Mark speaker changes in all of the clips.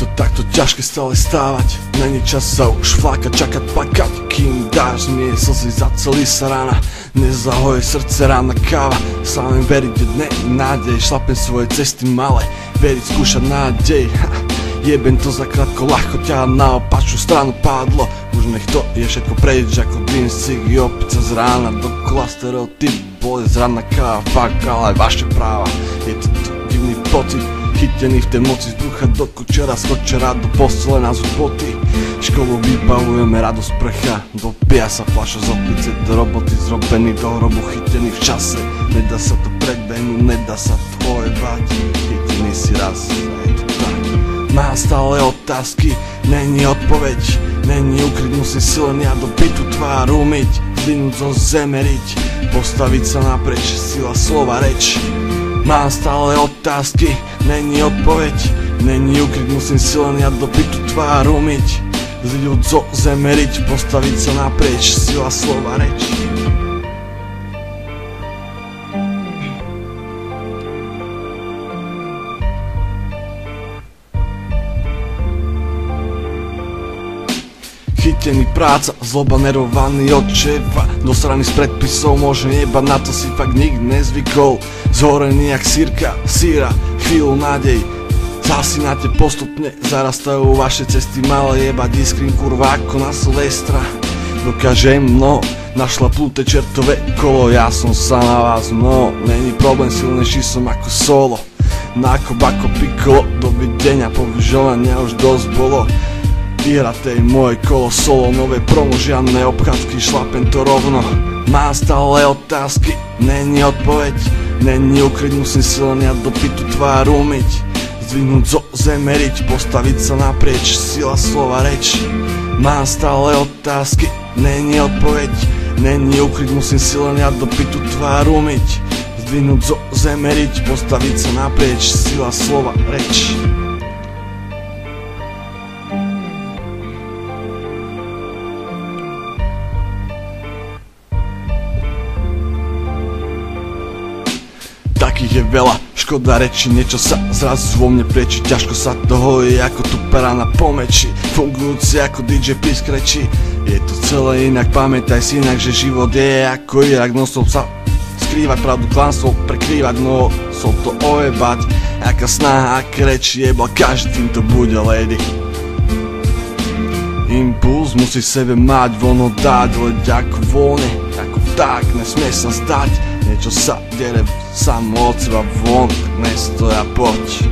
Speaker 1: to takto ťažké stále stávať. Není čas sa už flákať, čakať, plakať, kým dáš zmie slzy, zacelí sa rána. Nezahoje srdce rána káva. Sám veriť v dne nádej, šlapem svoje cesty malé. Veriť, skúšať nádej. Jebem to za krátko, ľahko ťa na opačnú stranu padlo. Už nech to je všetko preč, ako dým cigy, opica z rána. Dokola stereotyp, bolesť, ranná káva, fakt, ale vaše práva. Je to divný pocit, chytený v tej moci z brucha do kočera, skočera do postele na boty. Školu vybavujeme, radosť prcha, dopia sa fľaša z opice do roboty, zrobený do hrobu, chytený v čase. Nedá sa to predbehnúť, nedá sa to ojebať, chytený si raz, je to tak. Má stále otázky, není odpoveď, není ukryť, musím si len ja do bytu tvár umyť, zdvihnúť zo zeme riť, postaviť sa napreč, sila slova reč. Mám stále otázky, není odpoveď, není ukryť, musím si len ja do bytu tvár umyť, zdvihnúť zo zeme riť, postaviť sa napreč, sila slova reč. Chytený práca, zloba, nervovaný od šéfa, dosraný z predpisov, môže neba, na to si fakt nikdy nezvykol. Zhorený jak sírka, síra, chvíľu nádej, zasínate postupne, zarastajú vaše cesty, malé jebať iskrín, kurva, ako na Silvestra. Dokážem mnoho, našlapnuté čertové kolo, ja som sa na vás mnoho, není problém, silnejší som ako solo. Nákop ako pikolo, dovidenia, povyžovania už dosť bolo. Vyhratej moje kolo solo, nové promo, žiadne obchádzky, šlapem to rovno. Má stále otázky, není odpoveď, není ukryť, musím si len ja do bytu tvár umyť, zdvihnúť zo zeme riť, postaviť sa naprieč, sila slova reč. Má stále otázky, není odpoveď, není ukryť, musím si len ja do bytu tvár umyť, zdvihnúť zo zeme riť, postaviť sa naprieč, sila slova reč. Takých je veľa, škoda reči, niečo sa zrazu vo mne prečí, ťažko sa to hojí ako tu pera na pomeči, fungujúci ako DJ piskrečí. Je to celé inak, pamätaj si inak, že život je ako Irak, nosom sa skrývať, pravdu klamstvo prekrývať, no som to ojebať, aká snaha, aké reči jebal, každý týmto bude lady. Impuls musí sebe mať, vono dať, leď ako voľne, ako vták, nesmie sa zdať. Niečo sa dere samo od seba von, tak nestoja, poď.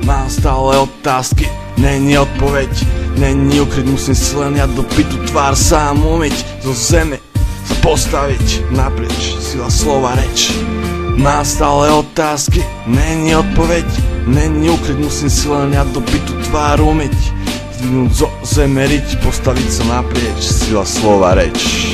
Speaker 1: Mám stále otázky, není odpoveď, není ukryť, musím si len ja do bytu tvár sám umyť, zo zeme sa postaviť naprieč, sila slova reč. Mám stále otázky, není odpoveď, není ukryť, musím si len ja do bytu tvár umyť, zdvihnúť zo zeme riť, postaviť sa naprieč, sila slova reč.